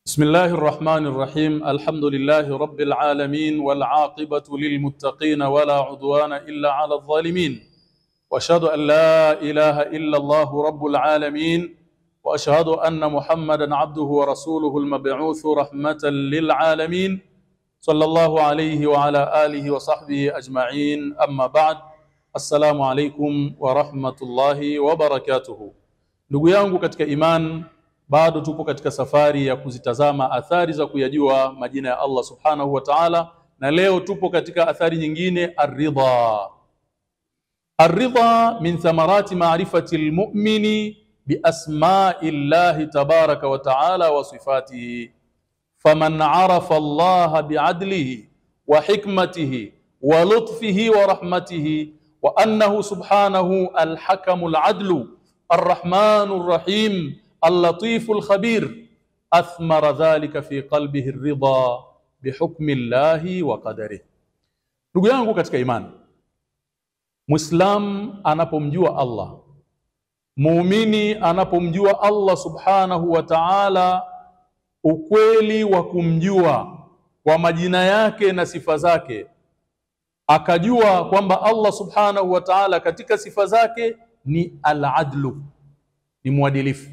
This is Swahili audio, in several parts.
بسم الله الرحمن الرحيم. الحمد لله رب العالمين والعاقبة للمتقين ولا عدوان إلا على الظالمين، وأشهد أن لا إله إلا الله رب العالمين، وأشهد أن محمدا عبده ورسوله المبعوث رحمة للعالمين، صلى الله عليه وعلى آله وصحبه أجمعين. أما بعد، السلام عليكم ورحمة الله وبركاته. Ndugu yangu katika iman, bado tupo katika safari ya kuzitazama athari za kuyajua majina ya Allah subhanahu wa ta'ala, na leo tupo katika athari nyingine, ar-ridha. Ar-ridha min thamarati ma'rifati al-mu'mini bi asma'illahi tabaraka wa ta'ala wa sifatihi. Faman 'arafa Allah bi'adlihi wa hikmatihi wa lutfihi wa rahmatihi wa annahu subhanahu al-hakamu al-'adlu ar-rahmanu ar-rahim اللطيف الخبير، أثمر ذلك في قلبه الرضا بحكم الله وقدره. Ndugu yangu katika imani, Muislam anapomjua Allah, muumini anapomjua Allah subhanahu wa ta'ala ukweli wa kumjua kwa majina yake na sifa zake, akajua kwamba Allah subhanahu wa ta'ala katika sifa zake ni al-adlu, ni mwadilifu,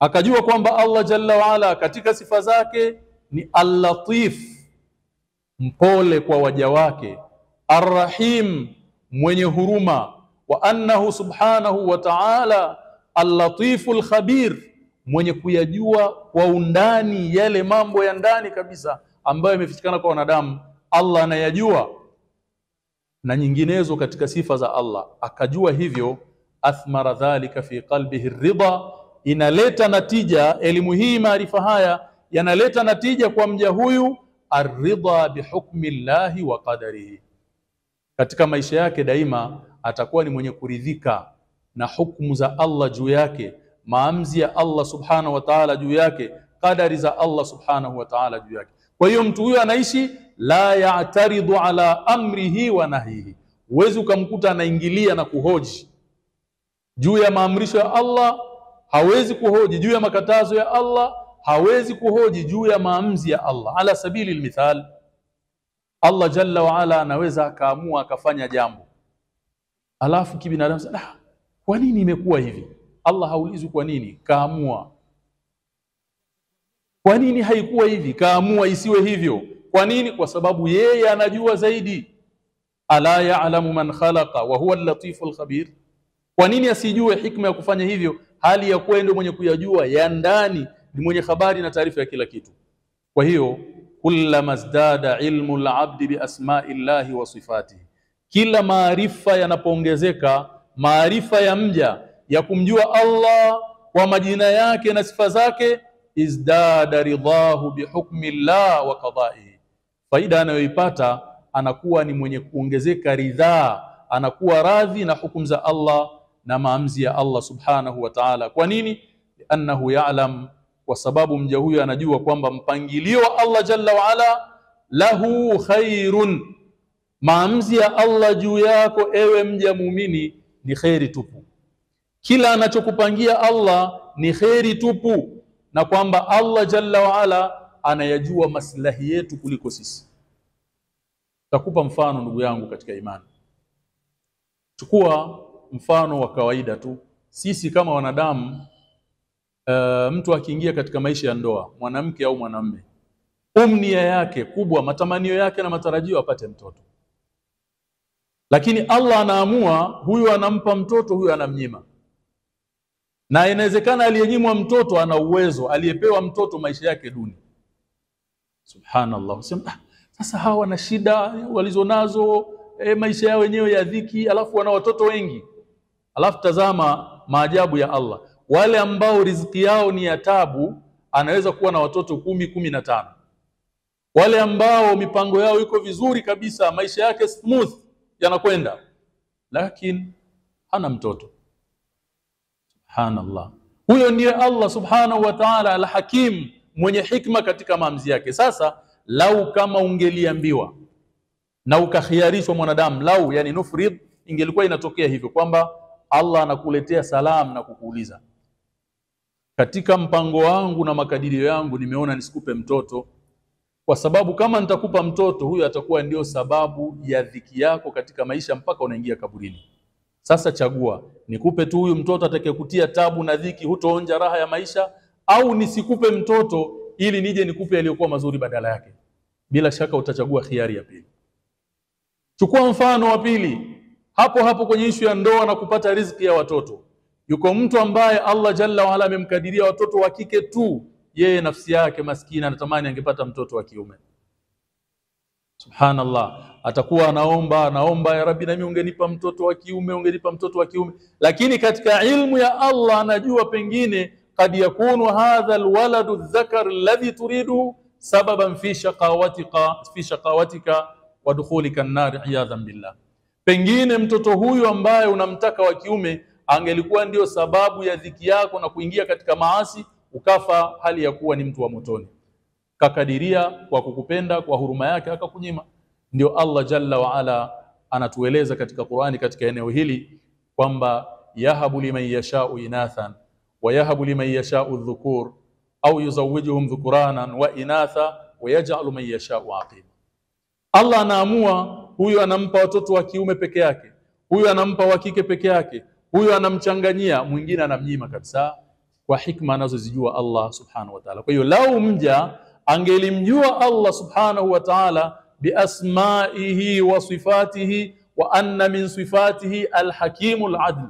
akajua kwamba Allah jalla wa ala katika sifa zake ni al-latif, mpole kwa waja wake, ar-rahim, mwenye huruma, wa annahu subhanahu wa ta'ala al-latiful khabir, mwenye kuyajua kwa undani yale mambo ya ndani kabisa ambayo yamefichikana kwa wanadamu, Allah anayajua, na nyinginezo katika sifa za Allah. Akajua hivyo, athmara dhalika fi qalbihi ridha, inaleta natija. Elimu hii, maarifa haya yanaleta natija kwa mja huyu, ar-ridha bihukmi llahi wa qadarihi. Katika maisha yake daima atakuwa ni mwenye kuridhika na hukumu za Allah juu yake, maamuzi ya Allah subhanahu wa ta'ala juu yake, qadari za Allah subhanahu wa ta'ala juu yake. Kwa hiyo mtu huyu anaishi la ya'taridu ala amrihi wa nahyihi. Huwezi ukamkuta anaingilia na kuhoji juu ya maamrisho ya Allah, hawezi kuhoji juu ya makatazo ya Allah, hawezi kuhoji juu ya maamuzi ya Allah. Ala sabili almithal, Allah jalla wa ala anaweza akaamua akafanya jambo, alafu kibinadamu sasa, kwa nini imekuwa hivi? Allah haulizwi kwa nini, kaamua. Kwa nini haikuwa hivi? Kaamua isiwe hivyo. Kwa nini? Kwa sababu yeye anajua zaidi. Ala ya'lamu man khalaqa wa huwa al-latiful khabir. Kwa nini asijue hikma ya kufanya hivyo, hali ya kuwa ndio mwenye kuyajua ya ndani, ni mwenye habari na taarifa ya kila kitu? Kwa hiyo kullama zdada ilmu al-abdi bi asma'illahi wa sifatihi, kila maarifa yanapoongezeka, maarifa ya mja ya kumjua Allah kwa majina yake na sifa zake, izdada ridahu bi hukmi llah wa qada'ihi, faida anayoipata anakuwa ni mwenye kuongezeka ridhaa, anakuwa radhi na hukumu za Allah na maamuzi ya Allah subhanahu wa ta'ala. Kwa nini? Annahu ya'lam, kwa sababu mja huyu anajua kwamba mpangilio wa Allah jalla wa ala lahu khairun, maamuzi ya Allah juu yako ewe mja muumini ni khairi tupu. Kila anachokupangia Allah ni khairi tupu, na kwamba Allah jalla wa ala anayajua maslahi yetu kuliko sisi. Takupa mfano ndugu yangu katika imani. Chukua mfano wa kawaida tu. Sisi kama wanadamu, mtu akiingia katika maisha ya ndoa, mwanamke au mwanamume, umnia yake kubwa, matamanio yake na matarajio apate mtoto. Lakini Allah anaamua, huyu anampa mtoto, huyu anamnyima. Na inawezekana aliyenyimwa mtoto ana uwezo, aliyepewa mtoto maisha yake duni. Subhanallah. Sasa hawa wana shida walizonazo, maisha yao wenyewe ya dhiki, alafu wana watoto wengi. Alafu tazama maajabu ya Allah. Wale ambao riziki yao ni ya tabu, anaweza kuwa na watoto 10, 15. Wale ambao mipango yao iko vizuri kabisa, maisha yake smooth yanakwenda, lakini hana mtoto. Subhanallah. Huyo ndiye Allah subhanahu wa ta'ala al-Hakim, mwenye hikma katika maamuzi yake. Sasa lau kama ungeliambiwa na ukakhiarishwa mwanadamu, lau yani nufrid, ingelikuwa inatokea hivyo kwamba Allah anakuletea salamu na kukuuliza, katika mpango wangu na makadirio yangu nimeona nisikupe mtoto, kwa sababu kama nitakupa mtoto huyo atakuwa ndio sababu ya dhiki yako katika maisha mpaka unaingia kaburini. Sasa chagua, nikupe tu huyu mtoto atakayekutia tabu na dhiki, hutoonja raha ya maisha, au nisikupe mtoto ili nije nikupe yaliyokuwa mazuri badala yake. Bila shaka utachagua khiari ya pili. Chukua mfano wa pili, hapo hapo kwenye ishu ya ndoa na kupata riziki ya watoto. Yuko mtu ambaye Allah Jalla wa Ala amemkadiria watoto wa kike tu, yeye nafsi yake maskini anatamani angepata mtoto wa kiume. Subhanallah, atakuwa anaomba ya Rabbi, nami ungenipa mtoto wa kiume, lakini katika ilmu ya Allah anajua pengine kad yakunu hadha alwaladu adh-dhakar alladhi turidu sababan fi shaqawatika wa dukhulika an-nar iyadhan billah. Pengine mtoto huyu ambaye unamtaka wa kiume angelikuwa ndio sababu ya dhiki yako na kuingia katika maasi, ukafa hali ya kuwa ni mtu wa motoni. Kakadiria kwa kukupenda, kwa huruma yake akakunyima. Ndio Allah Jalla wa Ala anatueleza katika Qur'ani katika eneo hili kwamba yahabu liman yasha'u inathan wa yahabu liman yasha'u dhukur au yuzawwijuhum dhukuranan wa inatha wa yaj'alu man yasha'u aqima. Allah anaamua, huyu anampa watoto wa kiume peke yake, huyu anampa wa kike peke yake, huyu anamchanganyia, mwingine anamnyima kabisa, kwa hikma anazozijua Allah subhanahu wa ta'ala. Kwa hiyo lau mja angelimjua Allah subhanahu wa ta'ala biasmaihi wa sifatihi wa anna min sifatihi alhakimul adl,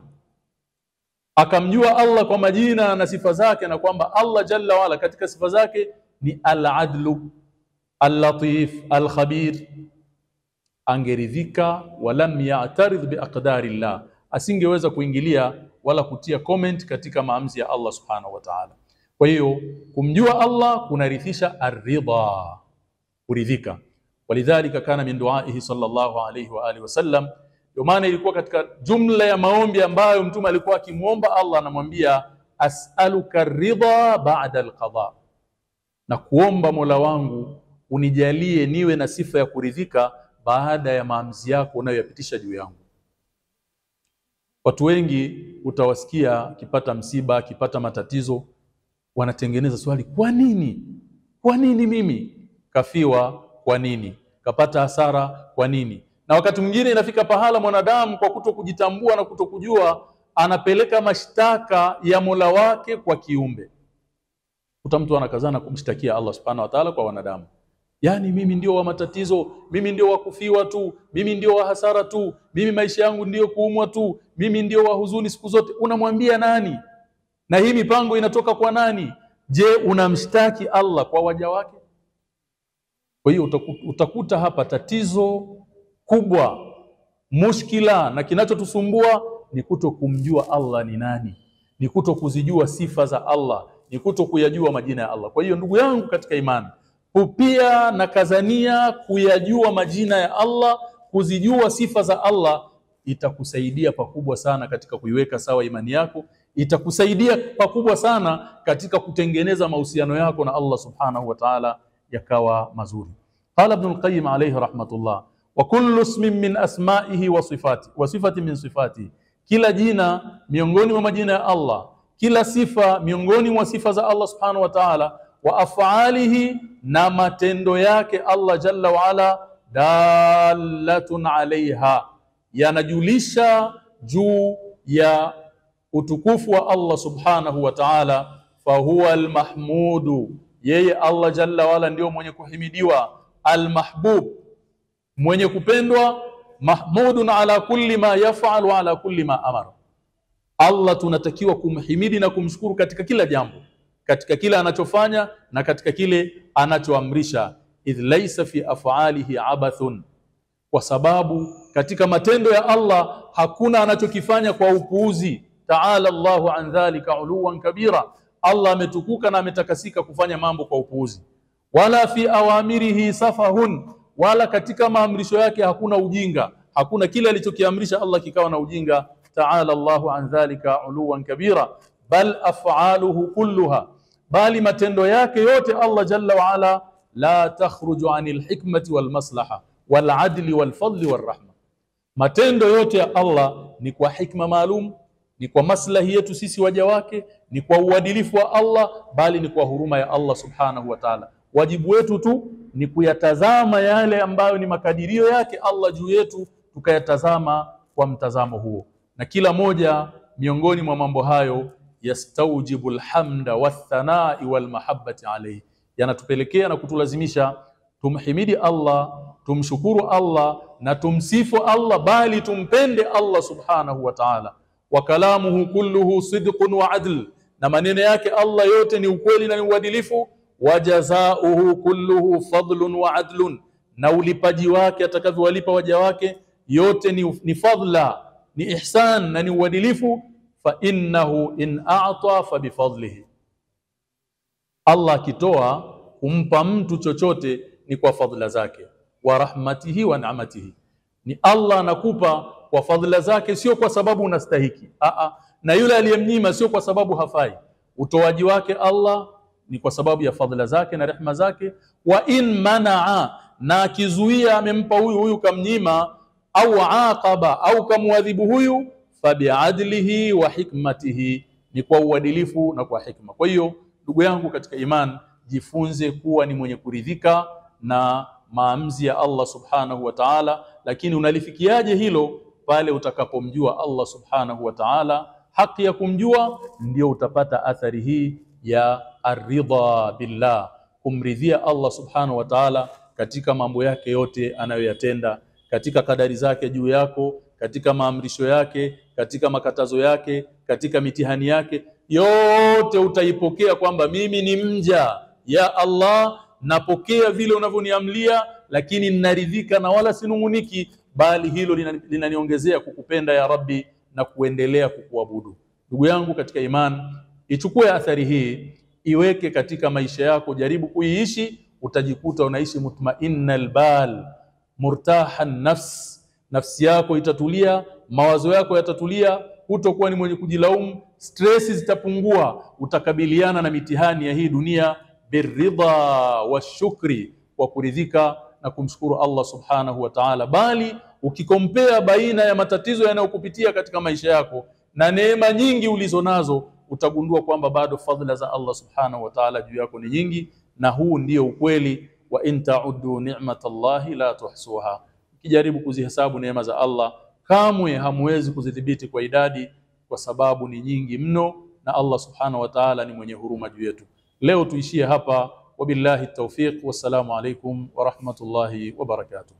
akamjua Allah kwa majina na sifa zake, na kwamba Allah Jalla wa Ala katika sifa zake ni al-adlu, al-latif, al-khabir, angeridhika walam ya'taridh biaqdarillah, asingeweza kuingilia wala kutia comment katika maamuzi ya Allah subhanahu wa ta'ala. Kwa hiyo kumjua Allah kunarithisha ar-ridha, kuridhika. Walidhalika kana min duaihi sallallahu alayhi wa alihi wasallam, ndio maana ilikuwa katika jumla ya maombi ambayo mtume alikuwa akimuomba Allah, anamwambia as'aluka ar-ridha ba'da al-qada, na kuomba Mola wangu unijalie niwe na sifa ya kuridhika baada ya maamuzi yako unayoyapitisha juu yangu. Watu wengi utawasikia kipata msiba, kipata matatizo, wanatengeneza swali, kwa nini? Kwa nini mimi? Kafiwa, kwa nini? Kapata hasara, kwa nini? Na wakati mwingine inafika pahala mwanadamu kwa kutokujitambua na kutokujua anapeleka mashtaka ya Mola wake kwa kiumbe. Mtu anakazana kumshtakia Allah subhanahu wa ta'ala kwa wanadamu. Yani mimi ndio wa matatizo, mimi ndio wa kufiwa tu, mimi ndio wa hasara tu, mimi maisha yangu ndio kuumwa tu, mimi ndio wa huzuni siku zote. Unamwambia nani? Na hii mipango inatoka kwa nani? Je, unamshtaki Allah kwa waja wake? Kwa hiyo utakuta hapa tatizo kubwa, mushkila, na kinachotusumbua ni kutokumjua Allah ni nani, ni kutokuzijua sifa za Allah, ni kutokuyajua majina ya Allah. Kwa hiyo ndugu yangu katika imani, pupia na kazania kuyajua majina ya Allah, kuzijua sifa za Allah, itakusaidia pakubwa sana katika kuiweka sawa imani yako, itakusaidia pakubwa sana katika kutengeneza mahusiano yako na Allah subhanahu wa ta'ala yakawa mazuri. Qala Ibn al-Qayyim alayhi rahmatullah, wa kullu ismin min asma'ihi wa sifati min sifatihi, kila jina miongoni mwa majina ya Allah, kila sifa miongoni mwa sifa za Allah subhanahu wa ta'ala, wa af'alihi, na matendo yake Allah Jalla wa Ala, dalatun alaiha, yanajulisha juu ya utukufu wa Allah subhanahu wa ta'ala. Fahuwa almahmudu, yeye Allah Jalla wa Ala ndio mwenye kuhimidiwa, almahbub, mwenye kupendwa, mahmudun ala kulli ma yaf'al wa ala kulli ma amara. Allah tunatakiwa kumhimidi na kumshukuru katika kila jambo, katika kile anachofanya na katika kile anachoamrisha. Idh laysa fi af'alihi abathun, kwa sababu katika matendo ya Allah hakuna anachokifanya kwa upuuzi. Ta'ala Allahu an dhalika uluwan kabira, Allah ametukuka na ametakasika kufanya mambo kwa upuuzi. Wala fi awamirihi safahun, wala katika maamrisho yake hakuna ujinga, hakuna kile alichokiamrisha Allah kikawa na ujinga. Ta'ala Allahu an dhalika uluwan kabira, bal af'aluhu kulluha, bali matendo yake yote Allah Jalla wa Ala la takhruju anil hikmati wal maslaha wal adli wal fadli wal rahma. Matendo yote ya Allah ni kwa hikma maalum, ni kwa maslahi yetu sisi waja wake, ni kwa uadilifu wa Allah, bali ni kwa huruma ya Allah subhanahu wa ta'ala. Wajibu wetu tu ni kuyatazama yale ambayo ni makadirio yake Allah juu yetu, tukayatazama kwa mtazamo huo. Na kila moja miongoni mwa mambo hayo yastawjibu alhamda wathanai walmahabbati alayhi, yanatupelekea na kutulazimisha tumhimidi Allah, tumshukuru Allah na tumsifu Allah, bali tumpende Allah subhanahu wa ta'ala. Wa kalamuhu kulluhu sidqun wa adl, na maneno yake Allah yote ni ukweli na ni uadilifu. Wa jazaohu kulluhu fadlun wa adlun, na ulipaji wake atakavyowalipa waja wake yote ni fadla, ni ihsan na ni uadilifu. Fa innahu in a'ta fa bifadlihi, Allah akitoa kumpa mtu chochote ni kwa fadhila zake. Wa rahmatihi wa ni'matihi, ni Allah anakupa kwa fadhila zake, sio kwa sababu unastahiki. Na yule aliyemnyima sio kwa sababu hafai. Utoaji wake Allah ni kwa sababu ya fadhila zake na rehema zake. Wa in manaa, na akizuia, amempa huyu kamnyima, au aqaba, au kamwadhibu huyu, fa biadlihi wa hikmatihi, ni kwa uadilifu na kwa hikma. Kwa hiyo ndugu yangu katika iman, jifunze kuwa ni mwenye kuridhika na maamuzi ya Allah subhanahu wa ta'ala. Lakini unalifikiaje hilo? Pale utakapomjua Allah subhanahu wa ta'ala haki ya kumjua, ndio utapata athari hii ya aridha billah, kumridhia Allah subhanahu wa ta'ala katika mambo yake yote anayoyatenda, katika kadari zake juu yako, katika maamrisho yake, katika makatazo yake, katika mitihani yake yote utaipokea kwamba mimi ni mja ya Allah, napokea vile unavyoniamlia, lakini ninaridhika na wala sinunguniki, bali hilo linaniongezea kukupenda ya Rabbi na kuendelea kukuabudu. Ndugu yangu katika iman, ichukue athari hii, iweke katika maisha yako, jaribu kuiishi, utajikuta unaishi mutmainnal bal, murtahan nafs, nafsi yako itatulia, mawazo yako yatatulia, hutokuwa ni mwenye kujilaumu, stress zitapungua, utakabiliana na mitihani ya hii dunia biridha wa shukri, kwa kuridhika na kumshukuru Allah subhanahu wa ta'ala. Bali ukikompea baina ya matatizo yanayokupitia katika maisha yako na neema nyingi ulizonazo, utagundua kwamba bado fadhila za Allah subhanahu wa ta'ala juu yako ni nyingi. Na huu ndio ukweli wa in ta'uddu ni'matallahi la tuhsuha, ukijaribu kuzihesabu neema za Allah kamwe hamwezi kuzidhibiti kwa idadi, kwa sababu ni nyingi mno, na Allah subhanahu wa ta'ala ni mwenye huruma juu yetu. Leo tuishie hapa, wabillahi tawfiq, wassalamu alaikum wa rahmatullahi wa barakatuh.